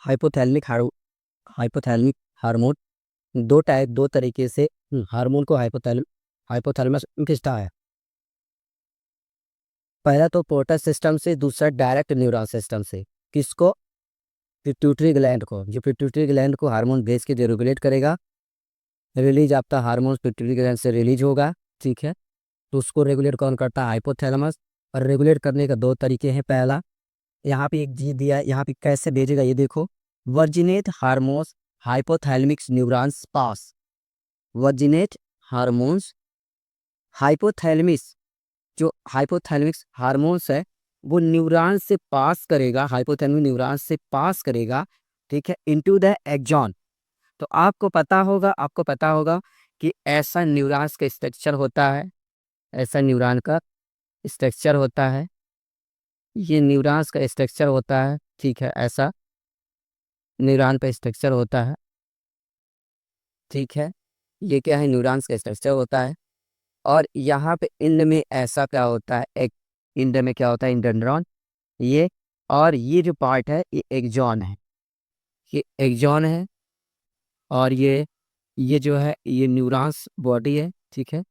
Hypothalamic hypothalamic hormone दो तरीके से हार्मोन को हाइपोथैलेमस में खींचता है। पहला तो पोर्टल सिस्टम से, दूसरा डायरेक्ट न्यूरॉन सिस्टम से। किसको? पिट्यूटरी ग्लैंड को। जो पिट्यूटरी ग्लैंड को हार्मोन भेज के जो रेगुलेट करेगा, रिलीज आपका हार्मोन पिट्यूटरी ग्लैंड से रिलीज होगा, ठीक है। तो उसको रेगुलेट कौन करता है? हाइपोथैलेमस। और रेगुलेट करने का दो तरीके हैं। पहला, यहाँ पे एक जी दिया है, यहाँ पे कैसे भेजेगा ये देखो। वर्जिनेट हार्मोन्स हाइपोथैलेमिक न्यूरॉन्स पास। वर्जिनेट हार्मोन्स हाइपोथैलेमिस, जो हाइपोथैलेमिक हार्मोन्स है वो न्यूरॉन से पास करेगा, हाइपोथैलेमिक न्यूरॉन से पास करेगा, ठीक है, इनटू द एक्सॉन। तो आपको पता होगा कि ऐसा न्यूरॉन्स का स्ट्रक्चर होता है, ऐसा न्यूरॉन का स्ट्रक्चर होता है, ये न्यूरॉन्स का स्ट्रक्चर होता है, ठीक है, ऐसा न्यूरॉन का स्ट्रक्चर होता है, ठीक है। ये क्या है? न्यूरॉन्स का स्ट्रक्चर होता है। और यहाँ पे इंड में ऐसा क्या होता है? एक इंड में क्या होता है? इंडन्ड्रॉन। ये और ये जो पार्ट है ये एक्सॉन है, ये एक्सॉन है। और ये जो है ये न्यूरॉन्स बॉडी है, ठीक है।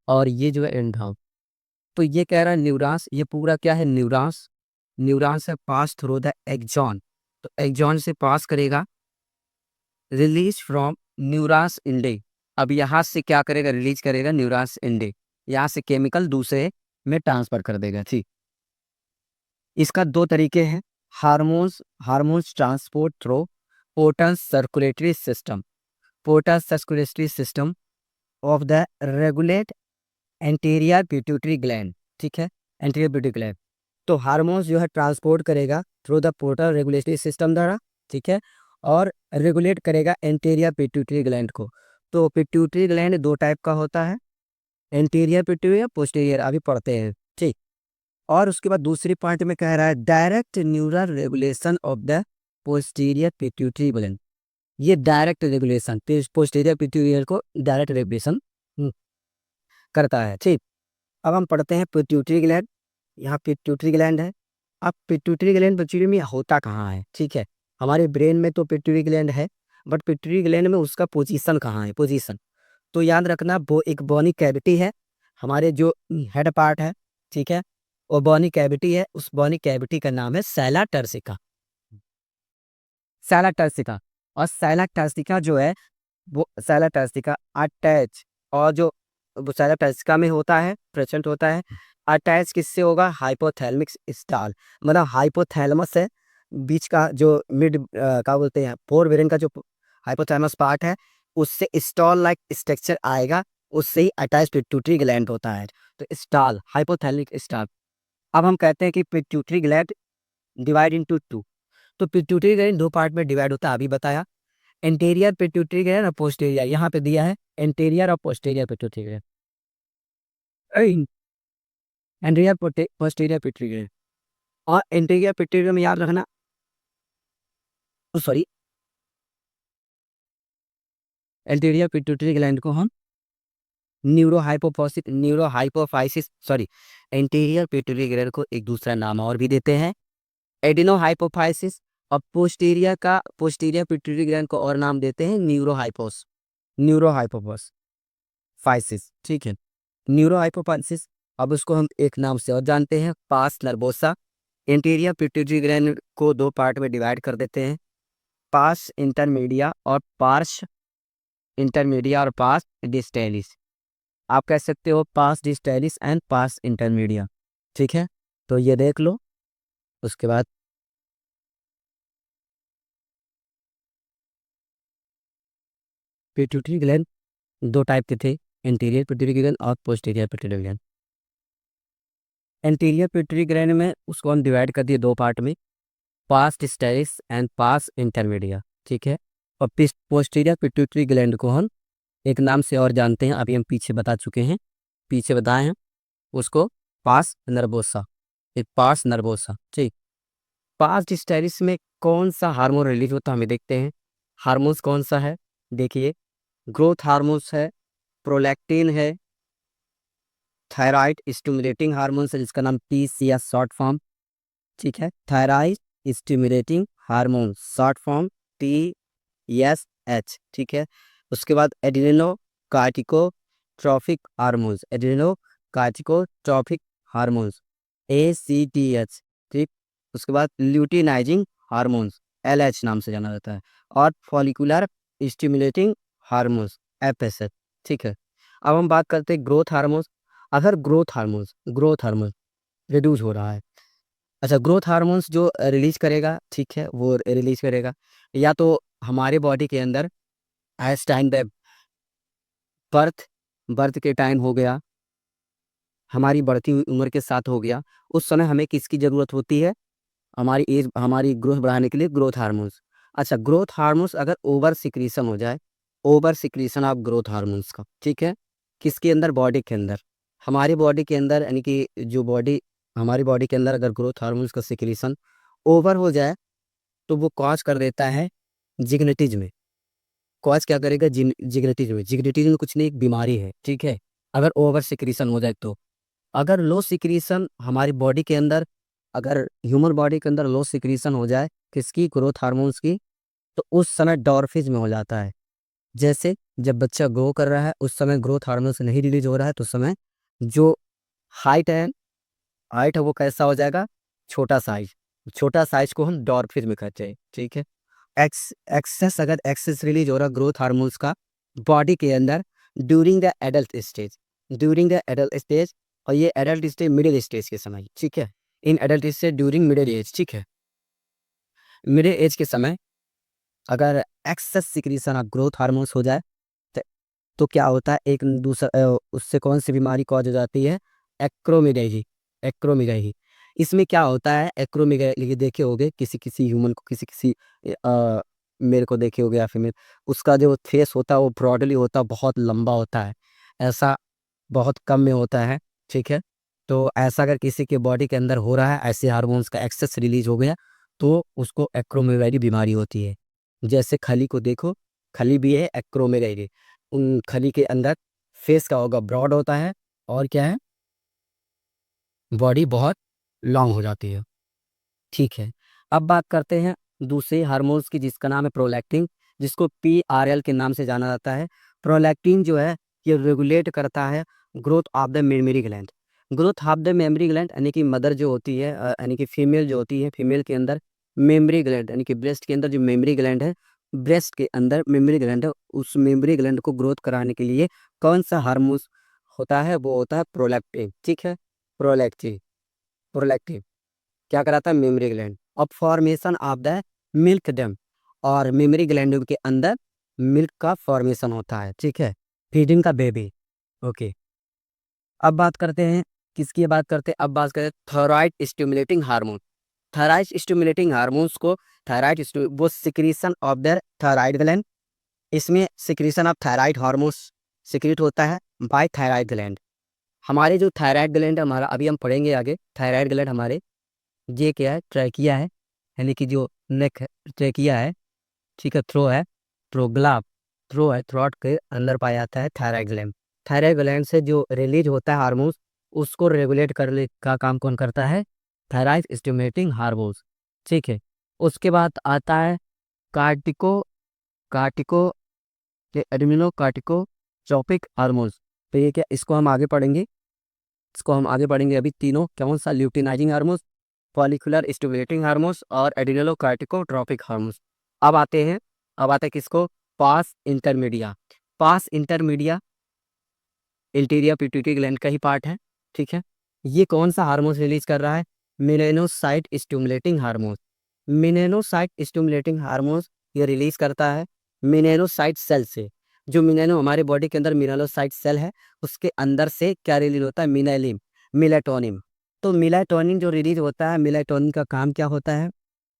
और ये जो है एंड्रॉन। तो ये कह रहा है न्यूरॉन्स, ये पूरा क्या है? न्यूरॉन्स। न्यूरॉन से पास थ्रू द एक्सॉन। तो एक्सॉन से पास करेगा, रिलीज फ्रॉम न्यूरॉन्स इंडे। अब यहाँ से क्या करेगा? रिलीज करेगा न्यूरॉन्स इंडे। यहाँ से केमिकल दूसरे में ट्रांसफर कर देगा, ठीक। इसका दो तरीके हैं। Hormones transport through portal circulatory system. Portal circulatory system of the regulate anterior pituitary gland, ठीक है, एंटीरियर पिट्यूटरी ग्लैंड। तो हार्मोन्स जो है ट्रांसपोर्ट करेगा through the portal regulatory system द्वारा, ठीक है, और रेगुलेट करेगा एंटीरियर पिट्यूटरी ग्लैंड को। तो पिट्यूटरी ग्लैंड दो टाइप का होता है, एंटीरियर पिट्यूटरी या पोस्टीरियर, अभी पढ़ते हैं, ठीक। और उसके बाद दूसरी पॉइंट में कह रहा है direct neural regulation of the posterior pituitary gland. ये डायरेक्ट रेगुलेशन, पोस्टीरियर पिट्यूटरी को डायरेक्ट रेगुलेशन करता है, ठीक। अब हम पढ़ते हैं पिट्यूटरी ग्लैंड। यहाँ पिट्यूटरी ग्लैंड है। अब पिट्यूटरी ग्लैंड बच्चों में होता कहाँ है? ठीक है, हमारे ब्रेन में तो पिट्यूटरी ग्लैंड है, बट पिट्यूटरी ग्लैंड में उसका पोजीशन कहाँ है? पोजीशन तो याद रखना, वो एक बोनी कैविटी है, हमारे जो हेड पार्ट है, ठीक है, वो बोनी कैविटी है। उस बोनी कैविटी का नाम है सैला टर्सिका। सैला टर्सिका। और सैला टर्सिका जो है वो सैला टर्सिका अटैच, और जो वो सैला टर्सिका में होता है, प्रेजेंट होता है, अटैच किससे होगा? Hypothalamic stall. मतलब हाइपोथैलेमस है, बीच का जो मिड क्या बोलते हैं, फोर ब्रेन का जो हाइपोथैलेमस पार्ट है, उससे स्टॉल लाइक स्ट्रक्चर आएगा, उससे ही अटैच पिट्यूटरी ग्लैंड होता है। तो स्टाल, हाइपोथैलेमिक स्टाल। अब हम कहते हैं कि pituitary gland divide into two. तो पिट्यूटरी ग्लैंड दो पार्ट में डिवाइड होता है, अभी बताया। एंटीरियर पिट्यूटरी ग्लैंड और पोस्टीरियर, यहाँ पे दिया है एंटीरियर और posterior pituitary gland. Anterior posterior pituitary gland. और एंटीरियर पिट्यूटरी में याद रखना, सॉरी, एंटीरियर पिट्यूटरी ग्लैंड को हम neurohypophysis, sorry, anterior pituitary gland को एक दूसरा नाम और भी देते हैं, एडिनोहाइपोफाइसिस। और पोस्टीरियर पिट्यूटरी ग्लैंड को और नाम देते हैं न्यूरोहाइपोफाइसिस, ठीक है, न्यूरोहाइपोफाइसिस। अब उसको हम एक नाम से और जानते हैं, पास नर्बोसा। इंटीरियर पिट्यूटरी ग्लैंड को दो पार्ट में डिवाइड कर देते हैं, पास इंटरमीडिया और पास डिस्टेलिस। आप कह सकते हो पास डिस्टेलिस एंड पास इंटरमीडिया, ठीक है। तो ये देख लो। उसके बाद पिट्यूटरी ग्लैंड दो टाइप के थे, इंटीरियर पिट्यूटरी ग्लैंड और posterior pituitary gland. Anterior pituitary gland में उसको हम डिवाइड कर दिए दो पार्ट में, पास डिस्टेलिस एंड पास इंटरमीडिया, ठीक है। और पोस्टीरियर पिट्यूटरी ग्लैंड को हम एक नाम से और जानते हैं, अभी हम पीछे बता चुके हैं, पीछे बताए हैं उसको, पास नर्बोसा। एक पास नर्बोसा, ठीक। पास डिस्टेलिस में कौन सा हार्मोन रिलीज होता है हमें देखते हैं। हार्मोन्स कौन सा है? देखिए, ग्रोथ हार्मोन्स है, प्रोलैक्टिन है, थायराइड स्टिमुलेटिंग हार्मोन्स है जिसका नाम TC या शॉर्ट फॉर्म, ठीक है, thyroid stimulating hormone, short form TSH, ठीक है। उसके बाद adrenocorticotrophic hormones, adrenocorticotrophic hormones ACTH, ठीक। उसके बाद ल्यूटिनाइजिंग हार्मोन्स LH नाम से जाना जाता है, और फॉलिकुलर स्टिमुलेटिंग हार्मोन्स FSH, ठीक है। अब हम बात करते हैं ग्रोथ हार्मोन्स। अगर ग्रोथ हार्मोन रिड्यूस हो रहा है, अच्छा, ग्रोथ हार्मोन्स जो रिलीज करेगा, ठीक है, वो रिलीज करेगा या तो हमारे बॉडी के अंदर as time the birth birth के टाइम हो गया, हमारी बढ़ती हुई उम्र के साथ हो गया, उस समय हमें किसकी ज़रूरत होती है, हमारी एज, हमारी ग्रोथ बढ़ाने के लिए ग्रोथ हार्मोन्स। अच्छा, ग्रोथ हार्मोन्स अगर ओवर सिक्रीशन हो जाए, over secretion of growth hormones का, ठीक है, किसके अंदर, बॉडी के अंदर, हमारी बॉडी के अंदर, यानी कि जो बॉडी, हमारी बॉडी के अंदर अगर ग्रोथ हार्मोन्स का सिक्रीशन ओवर हो जाए, तो वो कॉज कर देता है जिग्नेटिज्म। कॉज क्या करेगा, जिग्नेटिज्म। जिग्नेटिज्म कुछ नहीं, एक बीमारी है, ठीक है, अगर ओवर सिक्रीशन हो जाए तो। अगर लो सिक्रीशन हमारी बॉडी के अंदर, अगर ह्यूमन बॉडी के अंदर लो सिक्रीशन हो जाए किसकी, ग्रोथ हार्मोन्स की, तो उस समय डॉर्फिज में हो जाता है। जैसे जब बच्चा ग्रो कर रहा है उस समय ग्रोथ हार्मोन्स नहीं रिलीज हो रहा है, तो उस समय जो हाइट है, हाइट है वो कैसा हो जाएगा, छोटा साइज। छोटा साइज को हम डॉर्फिज में कहते हैं, ठीक है। एक्सेस, अगर एक्सेस रिलीज हो रहा ग्रोथ हार्मोन्स का बॉडी के अंदर during the adult stage, during the adult stage, और ये एडल्ट स्टेज मिडिल स्टेज के समय, ठीक है, in adult stage during middle age, ठीक है, मिडिल एज के समय अगर excess secretion of growth hormones हो जाए, त- तो क्या होता है, एक दूसरा उससे कौन सी बीमारी कॉज हो जाती है, एक्रोमिडेजी, एक्रोमिडेजी। इसमें क्या होता है, एक्रोमिडेजी देखे होगे किसी किसी ह्यूमन को, किसी किसी मेरे को देखे होगे, या फिर उसका जो फेस होता है वो ब्रॉडली होता है, बहुत लंबा होता है, ऐसा बहुत कम में होता है, ठीक है। तो ऐसा अगर किसी के बॉडी के अंदर हो रहा है, ऐसे हार्मोन्स का एक्सेस रिलीज हो गया, तो उसको एक्रोमेगाली बीमारी होती है। जैसे खली को देखो, खली भी है एक्रोमेगाली, उन खली के अंदर फेस का होगा, ब्रॉड होता है, और क्या है, बॉडी बहुत लॉन्ग हो जाती है, ठीक है। अब बात करते हैं दूसरे हार्मोन्स की, जिसका नाम है प्रोलैक्टिन, जिसको PRL के नाम से जाना जाता है। प्रोलैक्टिन जो है ये रेगुलेट करता है growth of the memory gland. Growth of the memory gland यानी कि मदर जो होती है, यानी कि फीमेल जो होती है, फीमेल के अंदर मेमोरी ग्लैंड, यानी कि ब्रेस्ट के अंदर जो मेमोरी ग्लैंड है, ब्रेस्ट के अंदर मेमोरी ग्लैंड है, उस मेमोरी ग्लैंड को ग्रोथ कराने के लिए कौन सा हार्मोन होता है, वो होता है प्रोलैक्टिन, ठीक है। प्रोलैक्टिन, प्रोलैक्टिन क्या कराता है, मेमोरी ग्लैंड, और फॉर्मेशन ऑफ द मिल्क डम, और मेमोरी ग्लैंड के अंदर मिल्क का फॉर्मेशन होता है, ठीक है, फीडिंग का बेबी, ओके। अब बात करते हैं, किसकी बात करते हैं, अब बात करते हैं thyroid stimulating hormone. Thyroid stimulating hormones को, वो secretion of the thyroid gland, इसमें secretion of thyroid hormones secrete होता है बाय थायराइड ग्लैंड। हमारे जो थायराइड ग्लैंड हमारा, अभी हम पढ़ेंगे आगे, थायराइड ग्लैंड हमारे, ये क्या है, ट्रैकिया है, यानी कि जो नेक है, ट्रैकिया है, ठीक है, थ्रो है, थ्रोग्लाप, थ्रो है, थ्रोट के अंदर पाया जाता है थायराइड ग्लैंड। थायराइड ग्लैंड से जो रिलीज होता है हार्मोन्स, उसको रेगुलेट करने का काम कौन करता है, थायराइड स्टिमुलेटिंग हार्मोन्स, ठीक है। उसके बाद आता है कार्टिको कार्टिको एडमिनो कार्टिकोट्रोपिक हार्मोन्स। तो ये क्या, इसको हम आगे पढ़ेंगे, इसको हम आगे पढ़ेंगे अभी तीनों, कौन सा, luteinising hormones, follicular stimulating hormones, और एड्रेनोकार्टिकोट्रोपिक हार्मोन्स। अब आते हैं, अब आते हैं किसको, पास इंटरमीडिया। पास इंटरमीडिया इंटीरियर पिट्यूटरी ग्लैंड का ही पार्ट है, ठीक है। ये कौन सा हार्मोन रिलीज कर रहा है, melanocyte stimulating hormone. Melanocyte stimulating hormone ये रिलीज करता है मेलेनोसाइट सेल से। जो मिनेनो हमारे बॉडी के अंदर मिनेलोसाइट सेल है, उसके अंदर से क्या रिलीज होता है, मिनेलिन, मिलेटोनिन। तो मिलेटोनिन जो रिलीज होता है, मिलेटोनिन का काम क्या होता है,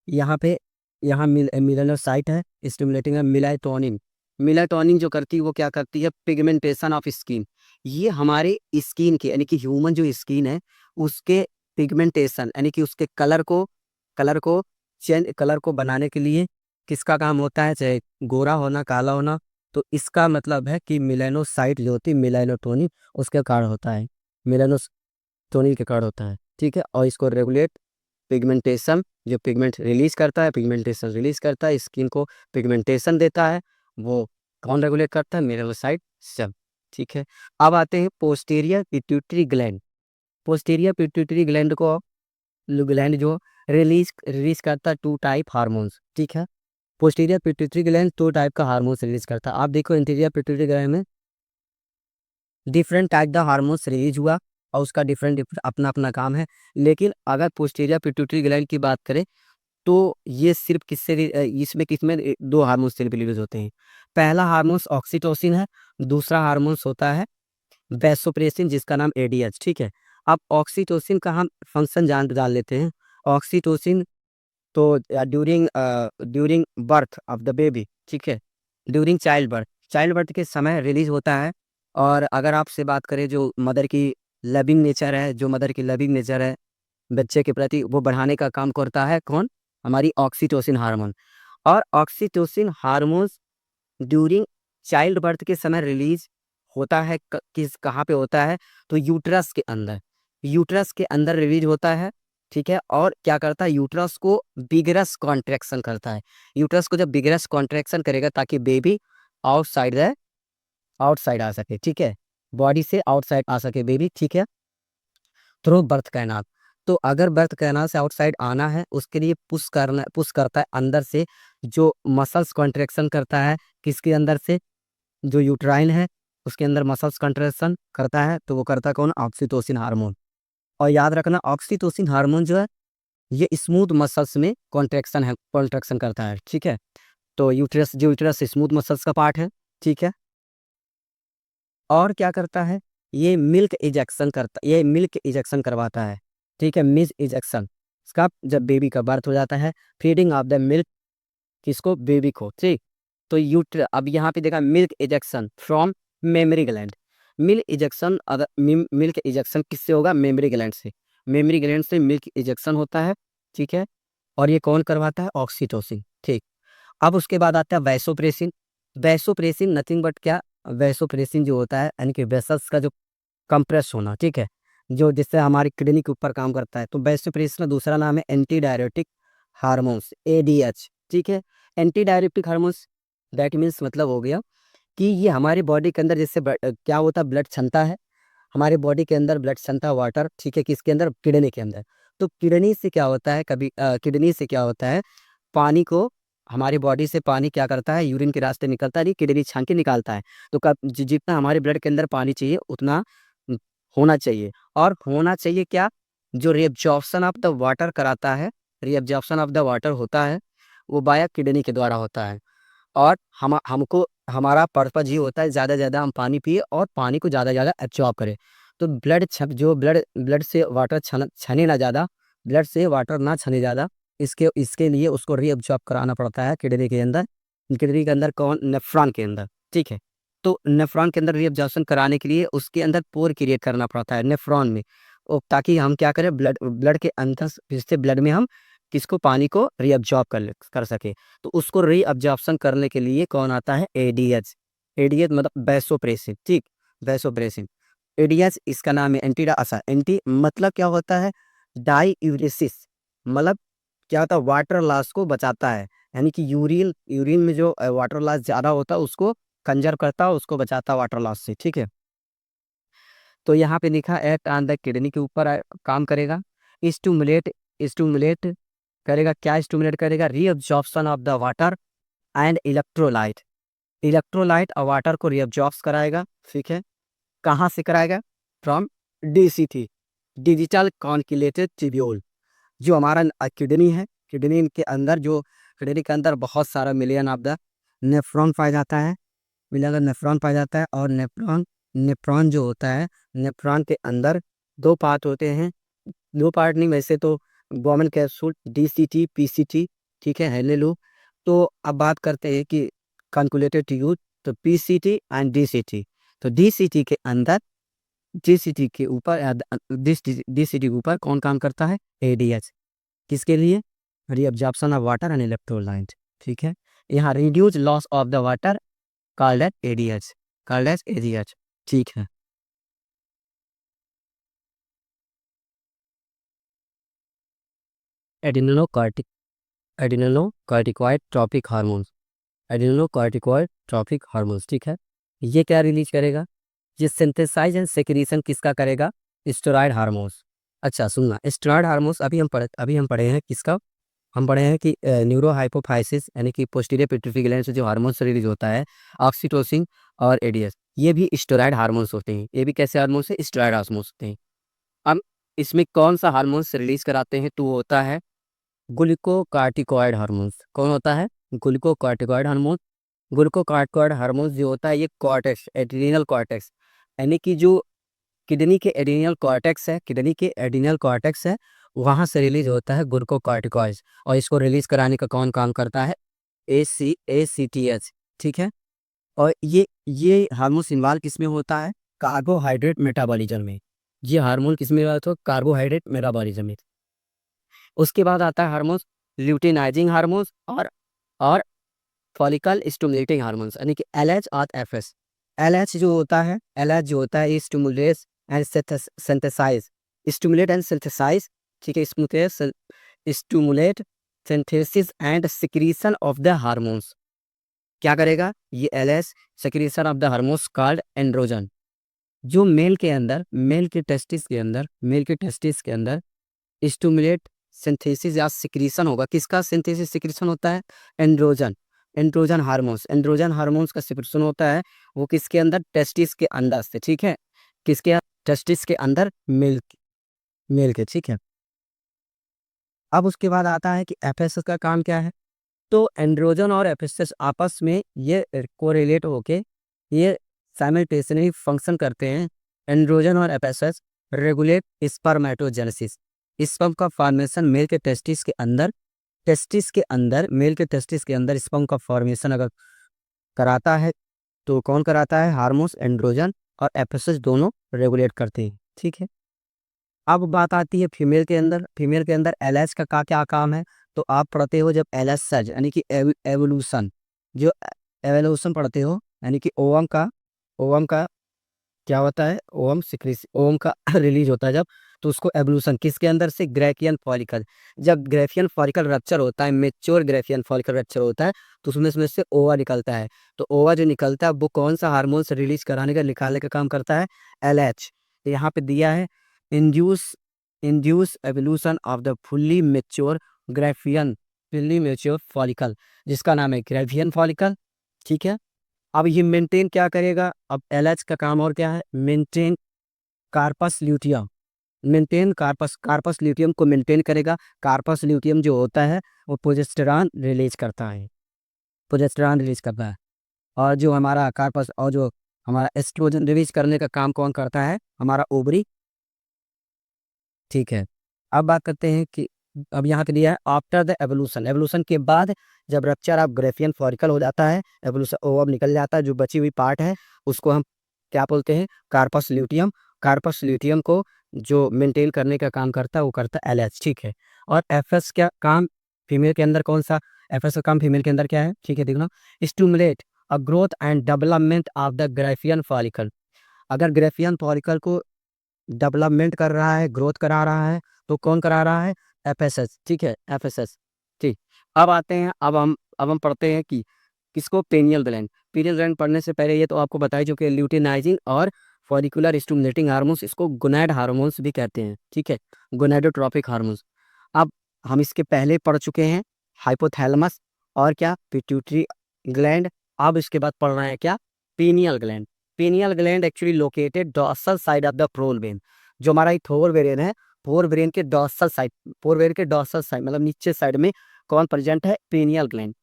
यहाँ पे, यहाँ मिलेनोसाइट है, स्टिमुलेटिंग है मिलेटोनिन। मिलेटोनिन जो करती है वो क्या करती है, पिगमेंटेशन ऑफ स्किन। ये हमारे स्किन के, यानी कि ह्यूमन जो स्किन है उसके पिगमेंटेशन, यानी कि उसके कलर को चेंज, कलर को बनाने के लिए किसका काम होता है, चाहे गोरा होना, काला होना, तो इसका मतलब है कि मिलेनोसाइट जो होती है, मिलेनोटोनिन उसके कारण होता है, मिलेनोटोनिन के कारण होता है, ठीक है। और इसको रेगुलेट पिगमेंटेशन, जो पिगमेंट रिलीज करता है, पिगमेंटेशन रिलीज करता है, स्किन को पिगमेंटेशन देता है, वो कौन रेगुलेट करता है? मेलानोसाइट सब। ठीक है, अब आते हैं posterior pituitary gland. Posterior pituitary gland को, ग्लैंड जो रिलीज रिलीज करता है टू टाइप हार्मोन्स। ठीक है, पोस्टीरियर पिट्यूटरी ग्लैंड 2 टाइप का हार्मोन्स रिलीज करता है। आप देखो इंटीरियर पिट्यूटरी ग्लैंड में डिफरेंट टाइप का हार्मोन्स रिलीज हुआ और उसका डिफरेंट अपना अपना काम है। लेकिन अगर पोस्टीरियर पिट्यूटरी ग्लैंड की बात करें तो ये सिर्फ इसमें किसमें 2 हार्मोन्स सिर्फ रिलीज होते हैं। पहला हार्मोन्स ऑक्सीटोसिन है, दूसरा हार्मोन्स होता है वैसोप्रेसिन, जिसका नाम एडीएच। ठीक है, अब ऑक्सीटोसिन का हम फंक्शन जान लेते हैं। ऑक्सीटोसिन तो during during birth of the baby, ठीक है, ड्यूरिंग चाइल्ड बर्थ के समय रिलीज होता है। और अगर आपसे बात करें जो मदर की लविंग नेचर है, जो मदर की लविंग नेचर है बच्चे के प्रति, वो बढ़ाने का काम करता है कौन? हमारी ऑक्सीटोसिन हार्मोन। और oxytocin hormones during child birth के समय रिलीज होता है किस कहाँ पे होता है? तो यूट्रस के अंदर, यूट्रस के अंदर रिलीज होता है। ठीक है, और क्या करता है? यूट्रस को बिगरस कॉन्ट्रैक्शन करता है। यूट्रस को जब बिगरस कॉन्ट्रैक्शन करेगा ताकि बेबी आउटसाइड रहे, आउटसाइड आ सके। ठीक है, बॉडी से आउटसाइड आ सके बेबी। ठीक है, थ्रू बर्थ कैनाल। तो अगर बर्थ कैनाल से आउटसाइड आना है उसके लिए पुश करता है अंदर से, जो मसल्स कॉन्ट्रैक्शन करता है किसके अंदर से? जो यूट्राइन है उसके अंदर मसल्स कॉन्ट्रैक्शन करता है, तो वो करता है कौन? Oxytocin hormone. और याद रखना ऑक्सीटोसिन हार्मोन जो है ये स्मूथ मसल्स में कॉन्ट्रैक्शन करता है। ठीक है, तो यूट्रस स्मूथ मसल्स का पार्ट है। ठीक है, और क्या करता है? ये मिल्क इजेक्शन करवाता है। ठीक है, मिस इजेक्शन इसका जब बेबी का बर्थ हो जाता है, फीडिंग ऑफ द मिल्क किसको? बेबी को। ठीक, तो अब यहाँ पे देखा milk ejection from mammary gland. Milk ejection किससे होगा? मेमरी ग्लैंड से। मेमरी ग्लैंड से मिल्क इजेक्शन होता है। ठीक है, और ये कौन करवाता है? ऑक्सीटोसिन। ठीक, अब उसके बाद आता है वैसोप्रेसिन। वैसोप्रेसिन नथिंग बट क्या? वैसोप्रेसिन जो होता है यानी कि वेसल्स का जो कंप्रेस होना। ठीक है, जो जिससे हमारी किडनी के ऊपर काम करता है। तो वैसोप्रेसिन का दूसरा नाम है एंटी डायरेटिक हार्मोन्स, एडीएच। ठीक है, anti diuretic hormones that means मतलब हो गया कि ये हमारी बॉडी के अंदर जैसे क्या होता है? ब्लड क्षमता है हमारे बॉडी के अंदर, ब्लड क्षमता वाटर। ठीक है, किसके अंदर? किडनी के अंदर। तो किडनी से क्या होता है? किडनी से क्या होता है? पानी को, हमारी बॉडी से पानी क्या करता है? यूरिन के रास्ते निकलता है, नहीं किडनी छान के निकालता है। तो जितना हमारे ब्लड के अंदर पानी चाहिए उतना न, होना चाहिए। और होना चाहिए क्या? जो रिएब्जॉर्प्शन ऑफ द वाटर कराता है, रिएब्जॉर्प्शन ऑफ द वाटर होता है वो बाया किडनी के द्वारा होता है। और हमको हमारा पर्पज़ ये होता है ज़्यादा से ज़्यादा हम पानी पिए और पानी को ज़्यादा से ज़्यादा एब्ज़ॉर्ब करें। तो ब्लड ब्लड से वाटर छने ना ज़्यादा, ब्लड से वाटर ना छने ज़्यादा, इसके इसके लिए उसको रीअब्ज़ॉर्ब कराना पड़ता है किडनी के अंदर। किडनी के अंदर कौन? नेफ्रॉन के अंदर। ठीक है, तो नेफ्रॉन के अंदर रीअब्ज़ॉर्प्शन कराने के लिए उसके अंदर पोर क्रिएट करना पड़ता है नेफ्रॉन में। ताकि हम क्या करें? ब्लड ब्लड के अंदर से ब्लड में हम किसको? पानी को रीअब्ज़ॉर्ब कर सकें। तो उसको रीअब्जॉर्प्शन करने के लिए कौन आता है? एडीएच। एडीएच मतलब वैसोप्रेसिन। ठीक, वैसोप्रेसिन। एडीएच इसका नाम है एंटी मतलब क्या होता है? डाईयूरेसिस, मतलब क्या होता है? वाटर लॉस को बचाता है। यानी कि यूरिन यूरिन में जो वाटर लॉस ज़्यादा होता है उसको कंजर्व करता है, उसको बचाता है वाटर लॉस से। ठीक है, तो यहाँ पे लिखा एक्ट ऑन द किडनी के ऊपर काम करेगा। स्टूमुलेट स्टूमुलेट करेगा, क्या स्टूमुलेट करेगा? Reabsorption of the water and electrolyte. Electrolyte और वाटर को रीअब्जॉर्ब कराएगा। ठीक है, कहाँ से कराएगा? From DCT, digital convoluted tubule. जो हमारा किडनी है, किडनी के अंदर बहुत सारा मिलियन ऑफ द नेफ्रॉन पाया जाता है, मिलियन ऑफ नेफ्रॉन पाया जाता है। और नेफ्रॉन नेफ्रॉन जो होता है, नेफ्रॉन के अंदर 2 पार्ट होते हैं। 2 पार्ट नहीं वैसे तो, गवर्नमेंट कैप्सूल डीसीटी, पीसीटी। ठीक है, हेले। तो अब बात करते हैं कि कॉन्जुगेटेड ट्यूब, तो पीसीटी एंड डीसीटी। तो डीसीटी के ऊपर डीसीटी के ऊपर कौन काम करता है? एडीएच। किसके लिए? Reabsorption of water and electrolyte. ठीक है, यहाँ reduce loss of the water called as ADH, called as ADH. ठीक है। Adenocortic adenocorticoid tropic hormones, adenocorticoid tropic hormones, ठीक है। ये क्या रिलीज करेगा? ये सिंथेसाइज एंड सेक्रीशन किसका करेगा? Steroid hormones. अच्छा सुनना, स्टेरॉयड हार्मोन्स अभी हम पढ़े हैं किसका? हम पढ़े हैं कि न्यूरो हाइपोफाइसिस यानी कि पोस्टीरियर पिट्यूटरी ग्लैंड से जो हार्मोन्स रिलीज होता है, ऑक्सीटोसिन और एडीएस, ये भी स्टेरॉयड हार्मोन्स होते हैं। ये भी कैसे हार्मोन्स है? स्टेरॉयड हार्मोन्स होते हैं। अब इसमें कौन सा हार्मोन्स रिलीज कराते हैं? तो वो होता है ग्लूकोकार्टिकॉइड हार्मोन्स। कौन होता है? Glucocorticoid hormone. ग्लूकोकार्टिकॉइड हार्मोन्स जो होता है ये कॉर्टेक्स, एड्रीनल कॉर्टेक्स, यानी कि जो किडनी के एड्रीनल कॉर्टेक्स है, किडनी के एड्रीनल कॉर्टेक्स है, वहाँ से रिलीज होता है ग्लूकोकार्टिकॉइड्स। और इसको रिलीज कराने का कौन काम करता है? ACTH, ठीक है। और ये हार्मोन इन्वॉल्व किसमें होता है? कार्बोहाइड्रेट मेटाबॉलिज्म में। ये हार्मोन किसमें इन्वॉल्व होता है? कार्बोहाइड्रेट मेटाबॉलिज्म में। उसके बाद आता है हार्मोन्स ल्यूटिनाइजिंग हार्मोन्स और फॉलिकल स्टिमुलेटिंग हार्मोन्स, यानी कि LH और FS। LH जो होता है, LH जो होता है, stimulates and synthesize, stimulate and synthesize, ठीक है, stimulate synthesis and secretion of the hormones. क्या करेगा ये LH? Secretion of the hormones called androgen. जो मेल के टेस्टिस के अंदर स्टिमुलेट सिंथेसिस या सिक्रीशन होगा। किसका सिंथेसिस सिक्रीशन होता है? एंड्रोजन। एंड्रोजन हार्मोन्स का सिक्रीशन होता है वो किसके अंदर? टेस्टिस के अंदर से, ठीक है। किसके? टेस्टिस के अंदर, मेल के, ठीक है। अब उसके बाद आता है कि FSS का काम क्या है? तो एंड्रोजन और FSS आपस में ये कोरिलेट होके ये साइमल्टेनियसली फंक्शन करते हैं। एंड्रोजन और FSS रेगुलेट स्पर्मेटोजेनेसिस, स्पर्म का फॉर्मेशन मेल के मेल के टेस्टिस के अंदर स्पर्म का फॉर्मेशन अगर कराता है तो कौन कराता है? हार्मोन्स एंड्रोजन और FSS दोनों रेगुलेट करते हैं, ठीक है। अब बात आती है फीमेल के अंदर LH का क्या काम है? तो आप पढ़ते हो जब LH सर्ज यानी कि एवोल्यूशन, जो एवोल्यूशन पढ़ते हो, यानी कि ओवम का क्या होता है? ओवम का रिलीज होता है जब, तो उसको एवोल्यूशन किसके अंदर से? Graafian follicle. जब ग्रेफियन फॉलिकल रप्चर होता है, मेच्योर ग्रेफियन फॉलिकल रप्चर होता है, तो उसमें से ओवा निकलता है। तो ओवा जो निकलता है वो कौन सा हार्मोन से रिलीज कराने का, निकालने का काम करता है? LH। यहाँ पे दिया है induce induce evolution of the fully mature follicle, जिसका नाम है ग्रेफियन फॉलिकल, ठीक है। अब ये मेंटेन क्या करेगा? अब LH का काम और क्या है? Maintain corpus luteum, corpus luteum को मेंटेन करेगा। कार्पस ल्यूटियम जो होता है वो प्रोजेस्टेरॉन रिलीज करता है, और जो हमारा कार्पस और जो हमारा एस्ट्रोजन रिलीज करने का काम कौन करता है? हमारा ओवरी, ठीक है। अब बात करते हैं कि अब यहाँ पे दिया है आफ्टर द एवोल्यूशन के बाद जब रप्चर ऑफ ग्रेफियन फॉलिकल हो जाता है, एवोल्यूशन ओवम निकल जाता है, जो बची हुई पार्ट है उसको हम क्या बोलते हैं? कार्पस ल्यूटियम को जो मेंटेन करने का काम करता है वो करता है LH, ठीक है। और FS क्या काम फीमेल के अंदर कौन सा? FS का काम फीमेल के अंदर क्या है? ठीक है, देखना, stimulate a growth and development of the Graafian follicle. अगर ग्रेफियन फॉलिकल को डेवलपमेंट कर रहा है, ग्रोथ करा रहा है, तो कौन करा रहा है? FSS, ठीक है, FSS, ठीक। अब आते हैं, अब हम पढ़ते हैं कि किसको? पीनियल ग्लैंड पढ़ने से पहले ये तो आपको बताया जो कि ल्यूटिनाइजिंग और फॉलिकुलर स्टिमुलेटिंग हार्मोन्स, इसको गोनैड हार्मोन्स भी कहते हैं, ठीक है, गोनैडोट्रोपिक हार्मोन्स। अब हम इसके पहले पढ़ चुके हैं हाइपोथैलेमस और क्या? Pituitary gland. अब इसके बाद पढ़ रहे हैं क्या? Pineal gland. Pineal gland actually located dorsal side of the four when. जो हमारा एक फोर वेरियन है, फोर वेरियन के डॉर्सल साइड मतलब नीचे साइड में कौन प्रेजेंट है? Pineal gland.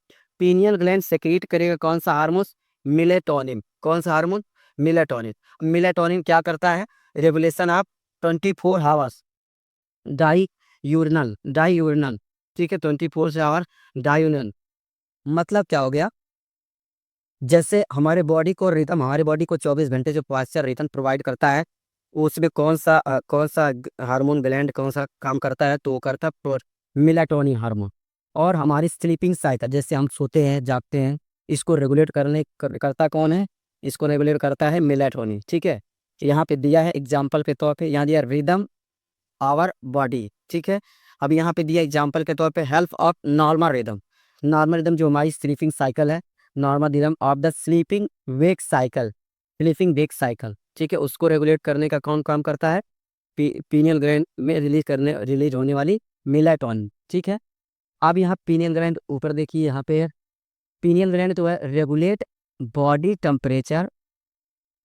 Pineal gland secrete करेगा कौन सा हार्मोन? मिलेटोनिन। कौन सा हार्मोन? मिलेटोनिन। मिलेटोनिन क्या करता है? Regulation of 24 hours diurnal, ठीक है, 24 आवर डाई। मतलब क्या हो गया? जैसे हमारे बॉडी को 24 घंटे जो पॉस्चर रिटर्न प्रोवाइड करता है, उसमें कौन सा हार्मोन ग्लैंड कौन सा काम करता है? तो वो करता है मिलेटोनिन हार्मोन। और हमारी स्लीपिंग साइकिल, जैसे हम सोते हैं जागते हैं, इसको रेगुलेट करता कौन है? इसको रेगुलेट करता है मिलेटोनिन, ठीक है। यहाँ पे दिया है एग्जाम्पल के तौर पे, यहाँ दिया रिदम आवर बॉडी, ठीक है। अब यहाँ पे दिया एग्जाम्पल के तौर पे help of normal rhythm. Normal rhythm जो हमारी स्लीपिंग साइकिल है, normal rhythm of the sleeping wake cycle, sleeping wake cycle, ठीक है, उसको रेगुलेट करने का कौन काम करता है? पीनियल ग्लैंड में रिलीज होने वाली मेलाटोनिन, ठीक है। अब यहाँ पीनियल ग्लैंड ऊपर देखिए, यहाँ पे पीनियल ग्लैंड तो है रेगुलेट बॉडी टेम्परेचर,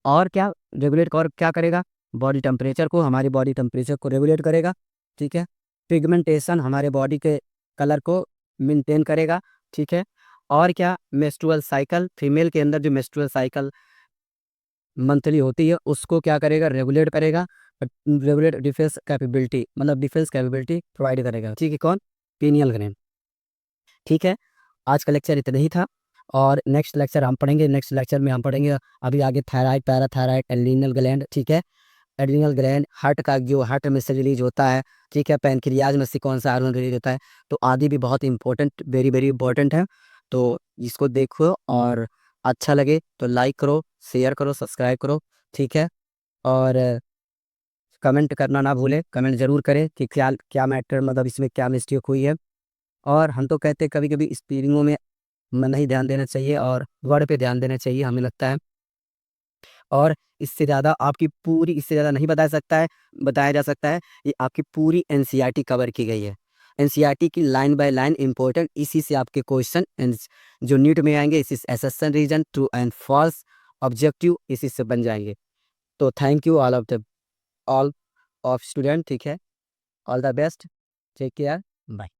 और क्या रेगुलेट और क्या करेगा? बॉडी टेम्परेचर को, हमारी बॉडी टेम्परेचर को रेगुलेट करेगा, ठीक है। पिगमेंटेशन, हमारे बॉडी के कलर को मेंटेन करेगा, ठीक है। और क्या? मेंस्ट्रुअल साइकिल, फीमेल के अंदर जो मेंस्ट्रुअल साइकिल मंथली होती है उसको क्या करेगा? रेगुलेट करेगा। रेगुलेट डिफेंस कैपेबिलिटी, मतलब डिफेंस कैपेबिलिटी प्रोवाइड करेगा, ठीक है। कौन? पीनियल ग्लैंड, ठीक है। आज का लेक्चर इतना ही था, और नेक्स्ट लेक्चर हम पढ़ेंगे, नेक्स्ट लेक्चर में हम पढ़ेंगे अभी आगे थायराइड, पैराथायराइड, एड्रीनल ग्लैंड, ठीक है। एड्रीनल ग्लैंड हार्ट का, जो हार्ट में से रिलीज होता है, ठीक है। पैनक्रियाज में से कौन सा हार्मोन रिलीज होता है, तो आदि भी बहुत इंपॉर्टेंट, वेरी वेरी इंपॉर्टेंट है। तो इसको देखो, और अच्छा लगे तो लाइक करो, शेयर करो, सब्सक्राइब करो, ठीक है। और कमेंट करना ना भूले, कमेंट जरूर करें कि क्या क्या मैटर, मतलब इसमें क्या मिस्टेक हुई है। और हम तो कहते हैं कभी कभी स्पेलिंगों में मन नहीं ध्यान देना चाहिए, और वर्ड पे ध्यान देना चाहिए, हमें लगता है। और इससे ज़्यादा आपकी पूरी, इससे ज़्यादा नहीं बताया जा सकता है। ये आपकी पूरी एनसीईआरटी कवर की गई है। एनसीईआरटी की लाइन बाय लाइन इंपॉर्टेंट, इसी से आपके क्वेश्चन जो नीट में आएंगे, इसी से assertion reason, true and false, objective, इसी से बन जाएंगे। तो thank you all of student, ठीक है। All the best, take care, bye.